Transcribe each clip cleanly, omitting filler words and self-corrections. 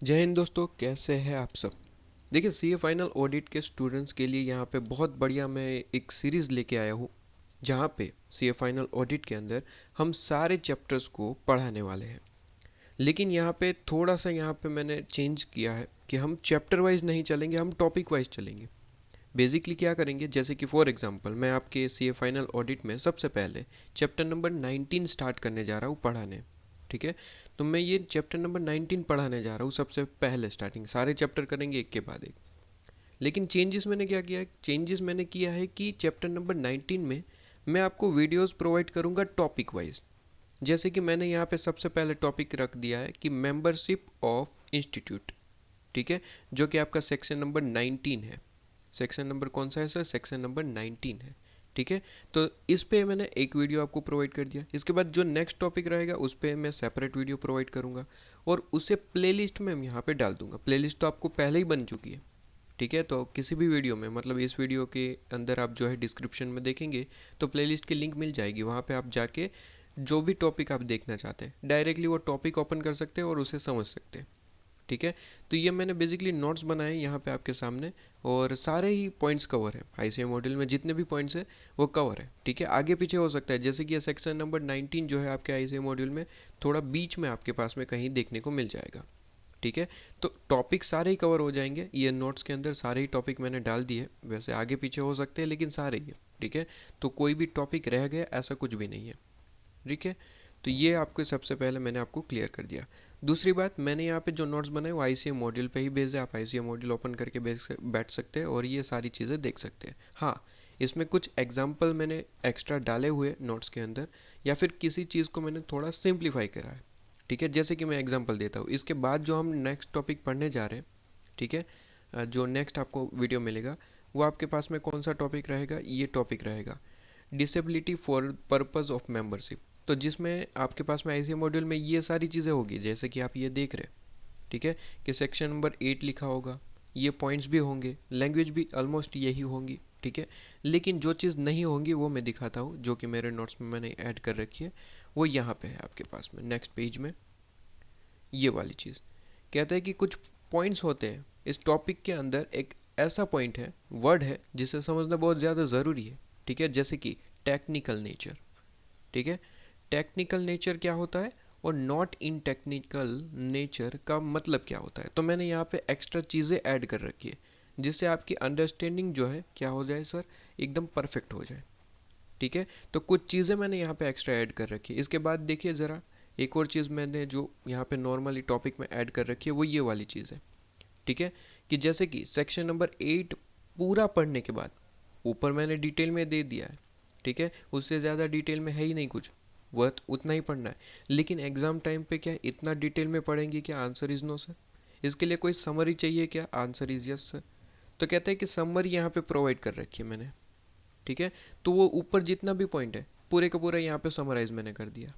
जय हिंद दोस्तों, कैसे हैं आप सब। देखिए, सीए फाइनल ऑडिट के स्टूडेंट्स के लिए यहाँ पे बहुत बढ़िया मैं एक सीरीज़ लेके आया हूँ, जहाँ पे सीए फाइनल ऑडिट के अंदर हम सारे चैप्टर्स को पढ़ाने वाले हैं। लेकिन यहाँ पे थोड़ा सा यहाँ पे मैंने चेंज किया है कि हम चैप्टर वाइज नहीं चलेंगे, हम टॉपिक वाइज चलेंगे। बेसिकली क्या करेंगे, जैसे कि फॉर एग्जांपल मैं आपके सीए फाइनल ऑडिट में सबसे पहले चैप्टर नंबर 19 स्टार्ट करने जा रहा हूँ पढ़ाने। ठीक है, तो मैं ये चैप्टर नंबर 19 पढ़ाने जा रहा हूँ सबसे पहले। स्टार्टिंग सारे चैप्टर करेंगे एक के बाद एक। लेकिन चेंजेस मैंने क्या किया है, चेंजेस मैंने किया है कि चैप्टर नंबर 19 में मैं आपको वीडियोस प्रोवाइड करूँगा टॉपिक वाइज। जैसे कि मैंने यहाँ पे सबसे पहले टॉपिक रख दिया है कि मेंबरशिप ऑफ इंस्टीट्यूट। ठीक है, जो कि आपका सेक्शन नंबर 19 है। सेक्शन नंबर कौन सा है सर? सेक्शन नंबर 19 है। ठीक है, तो इस पे मैंने एक वीडियो आपको प्रोवाइड कर दिया। इसके बाद जो नेक्स्ट टॉपिक रहेगा उस पे मैं सेपरेट वीडियो प्रोवाइड करूंगा और उसे प्लेलिस्ट में यहाँ पे डाल दूंगा। प्लेलिस्ट तो आपको पहले ही बन चुकी है। ठीक है, तो किसी भी वीडियो में, मतलब इस वीडियो के अंदर आप जो है डिस्क्रिप्शन में देखेंगे तो प्लेलिस्ट की लिंक मिल जाएगी। वहाँ पे आप जाके जो भी टॉपिक आप देखना चाहते हैं डायरेक्टली वो टॉपिक ओपन कर सकते हैं और उसे समझ सकते हैं। ठीक है, तो ये मैंने बेसिकली नोट्स बनाए यहाँ पे आपके सामने, और सारे ही पॉइंट्स कवर है। आईसीएम मॉड्यूल में जितने भी पॉइंट्स है वो कवर है। ठीक है, आगे पीछे हो सकता है, जैसे कि ये सेक्शन नंबर 19 जो है आपके आईसीएम मॉड्यूल में थोड़ा बीच में आपके पास में कहीं देखने को मिल जाएगा। ठीक है, तो टॉपिक सारे ही कवर हो जाएंगे। ये नोट्स के अंदर सारे ही टॉपिक मैंने डाल दिए, वैसे आगे पीछे हो सकते हैं लेकिन सारे ही है। ठीक है, तो कोई भी टॉपिक रह गया ऐसा कुछ भी नहीं है। ठीक है, तो ये आपको सबसे पहले मैंने आपको क्लियर कर दिया। दूसरी बात, मैंने यहाँ पे जो नोट्स बनाए वो आईसीएम मॉड्यूल पे ही भेजे। आप आईसीएम मॉड्यूल ओपन करके बैठ सकते हैं और ये सारी चीज़ें देख सकते हैं। हाँ, इसमें कुछ एग्जाम्पल मैंने एक्स्ट्रा डाले हुए नोट्स के अंदर, या फिर किसी चीज़ को मैंने थोड़ा सिंप्लीफाई करा है। ठीक है, जैसे कि मैं एग्जाम्पल देता हूँ। इसके बाद जो हम नेक्स्ट टॉपिक पढ़ने जा रहे हैं, ठीक है, जो नेक्स्ट आपको वीडियो मिलेगा वो आपके पास में कौन सा टॉपिक रहेगा? ये टॉपिक रहेगा disability for purpose of membership. तो जिसमें आपके पास में आईसीएम मॉड्यूल में ये सारी चीज़ें होगी जैसे कि आप ये देख रहे हैं। ठीक है, कि सेक्शन नंबर 8 लिखा होगा, ये पॉइंट्स भी होंगे, लैंग्वेज भी ऑलमोस्ट यही होंगी। ठीक है, लेकिन जो चीज़ नहीं होंगी वो मैं दिखाता हूँ, जो कि मेरे नोट्स में मैंने ऐड कर रखी है। वो यहाँ पे है आपके पास में नेक्स्ट पेज में। ये वाली चीज़ कहता है कि कुछ पॉइंट्स होते हैं इस टॉपिक के अंदर। एक ऐसा पॉइंट है, वर्ड है, जिसे समझना बहुत ज़्यादा ज़रूरी है। ठीक है, जैसे कि टेक्निकल नेचर। ठीक है, टेक्निकल नेचर क्या होता है और नॉट इन टेक्निकल नेचर का मतलब क्या होता है। तो मैंने यहाँ पे एक्स्ट्रा चीज़ें ऐड कर रखी है जिससे आपकी अंडरस्टैंडिंग जो है क्या हो जाए सर, एकदम परफेक्ट हो जाए। ठीक है, तो कुछ चीज़ें मैंने यहाँ पे एक्स्ट्रा ऐड कर रखी है। इसके बाद देखिए ज़रा, एक और चीज़ मैंने जो यहाँ पे नॉर्मली टॉपिक में ऐड कर रखी है वो ये वाली चीज़ है। ठीक है, कि जैसे कि सेक्शन नंबर 8 पूरा पढ़ने के बाद ऊपर मैंने डिटेल में दे दिया है। ठीक है, उससे ज़्यादा डिटेल में है ही नहीं कुछ, वह उतना ही पढ़ना है। लेकिन एग्ज़ाम टाइम पे क्या इतना डिटेल में पढ़ेंगे क्या? Answer is no sir. इसके लिए कोई समरी चाहिए क्या? Answer is yes sir. तो कहते हैं कि समरी यहाँ पे प्रोवाइड कर रखी है मैंने। ठीक है, तो वो ऊपर जितना भी पॉइंट है पूरे का पूरा यहाँ पे समराइज मैंने कर दिया।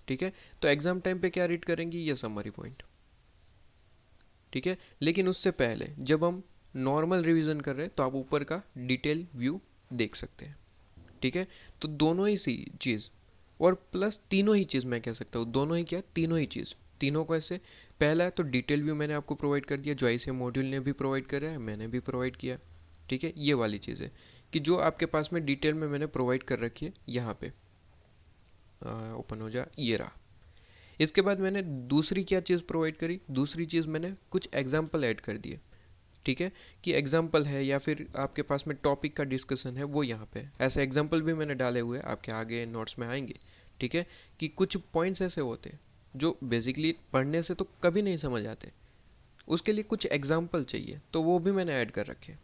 ठीक है, तो एग्जाम टाइम पे क्या रीड करेंगे? ये समरी पॉइंट। ठीक है, लेकिन उससे पहले जब हम नॉर्मल रिवीजन कर रहे हैं तो आप ऊपर का डिटेल व्यू देख सकते हैं। ठीक है, तो दोनों ही सी चीज़, और प्लस तीनों ही चीज़ मैं कह सकता हूँ। दोनों ही क्या? तीनों ही चीज़। तीनों को ऐसे, पहला है तो डिटेल व्यू मैंने आपको प्रोवाइड कर दिया, जो आईसीएम मॉड्यूल ने भी प्रोवाइड करा है, मैंने भी प्रोवाइड किया। ठीक है, ये वाली चीज़ है कि जो आपके पास में डिटेल में मैंने प्रोवाइड कर रखी है यहाँ पे। ओपन हो जा, ये रहा। इसके बाद मैंने दूसरी क्या चीज़ प्रोवाइड करी? दूसरी चीज़ मैंने कुछ एग्जाम्पल ऐड कर दिए। ठीक है, कि एग्जाम्पल है या फिर आपके पास में टॉपिक का डिस्कशन है वो यहाँ पे है। ऐसे एग्जाम्पल भी मैंने डाले हुए आपके आगे नोट्स में आएंगे। ठीक है, कि कुछ पॉइंट्स ऐसे होते हैं जो बेसिकली पढ़ने से तो कभी नहीं समझ आते, उसके लिए कुछ एग्जाम्पल चाहिए, तो वो भी मैंने ऐड कर रखे।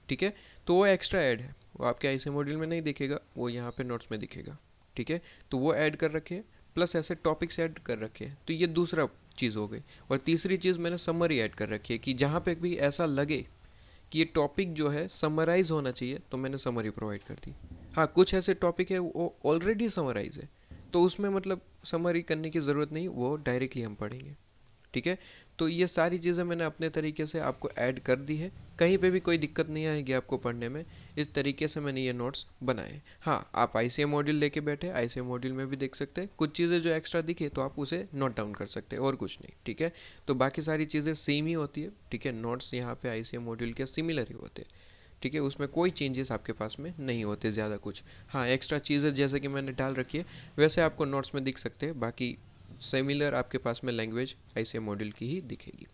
ठीक है, तो वो एक्स्ट्रा ऐड है, वो आपके ऐसे मॉड्यूल में नहीं दिखेगा, वो यहाँ पे नोट्स में दिखेगा। ठीक है, तो वो ऐड कर रखे, प्लस ऐसे टॉपिक्स ऐड कर रखे हैं। तो ये दूसरा चीज़ हो गई। और तीसरी चीज़ मैंने समरी ऐड कर रखी है कि जहाँ पे भी ऐसा लगे कि ये टॉपिक जो है समराइज होना चाहिए तो मैंने समरी प्रोवाइड कर दी। हाँ, कुछ ऐसे टॉपिक है वो ऑलरेडी समराइज है, तो उसमें मतलब समरी करने की ज़रूरत नहीं, वो डायरेक्टली हम पढ़ेंगे। ठीक है, तो ये सारी चीज़ें मैंने अपने तरीके से आपको ऐड कर दी है, कहीं पे भी कोई दिक्कत नहीं आएगी आपको पढ़ने में। इस तरीके से मैंने ये नोट्स बनाए। हाँ, आप आईसीएम मॉड्यूल लेके बैठे, आईसीएम मॉड्यूल में भी देख सकते हैं, कुछ चीज़ें जो एक्स्ट्रा दिखे तो आप उसे नोट डाउन कर सकते हैं और कुछ नहीं, ठीक है। तो बाकी सारी चीज़ें सेम ही होती है, ठीक है। नोट्स यहाँ पे आईसीएम मॉड्यूल के सिमिलर ही होते हैं, ठीक है। उसमें कोई चेंजेस आपके पास में नहीं होते ज़्यादा कुछ। हाँ, एक्स्ट्रा चीज़ें जैसे कि मैंने डाल रखी है वैसे आपको नोट्स में दिख सकते हैं, बाकी सिमिलर आपके पास में लैंग्वेज आईसीएम मॉड्यूल की ही दिखेगी,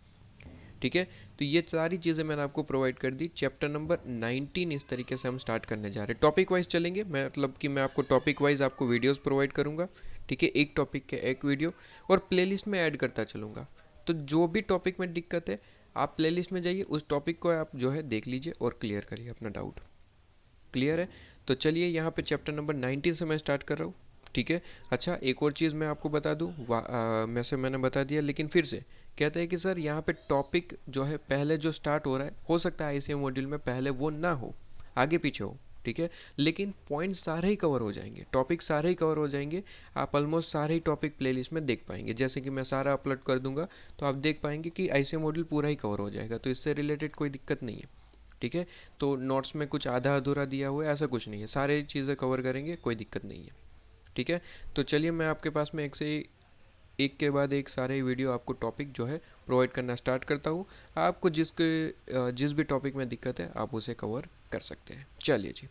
ठीक है। तो ये सारी चीज़ें मैंने आपको प्रोवाइड कर दी। चैप्टर नंबर 19 इस तरीके से हम स्टार्ट करने जा रहे हैं। टॉपिक वाइज चलेंगे, मतलब कि मैं आपको टॉपिक वाइज आपको वीडियोस प्रोवाइड करूंगा, ठीक है। एक टॉपिक के एक वीडियो, और प्लेलिस्ट में ऐड करता चलूँगा। तो जो भी टॉपिक में दिक्कत है आप प्लेलिस्ट में जाइए, उस टॉपिक को आप जो है देख लीजिए और क्लियर करिए अपना डाउट। क्लियर है? तो चलिए यहाँ पे चैप्टर नंबर 19 से मैं स्टार्ट कर रहा हूँ, ठीक है। अच्छा, एक और चीज़ मैं आपको बता दूँ, मैंने बता दिया लेकिन फिर से कहते हैं कि सर यहाँ पे टॉपिक जो है पहले जो स्टार्ट हो रहा है, हो सकता है आईसीएम मॉड्यूल में पहले वो ना हो, आगे पीछे हो, ठीक है। लेकिन पॉइंट सारे ही कवर हो जाएंगे, टॉपिक सारे ही कवर हो जाएंगे। आप ऑलमोस्ट सारे ही टॉपिक प्लेलिस्ट में देख पाएंगे। जैसे कि मैं सारा अपलोड कर दूंगा तो आप देख पाएंगे कि आईसीएम मॉड्यूल पूरा ही कवर हो जाएगा, तो इससे रिलेटेड कोई दिक्कत नहीं है, ठीक है। तो नोट्स में कुछ आधा अधूरा दिया हुआ है ऐसा कुछ नहीं है, सारे चीज़ें कवर करेंगे, कोई दिक्कत नहीं है, ठीक है। तो चलिए मैं आपके पास में एक के बाद एक सारे वीडियो आपको टॉपिक जो है प्रोवाइड करना स्टार्ट करता हूँ। आपको जिस भी टॉपिक में दिक्कत है आप उसे कवर कर सकते हैं। चलिए जी।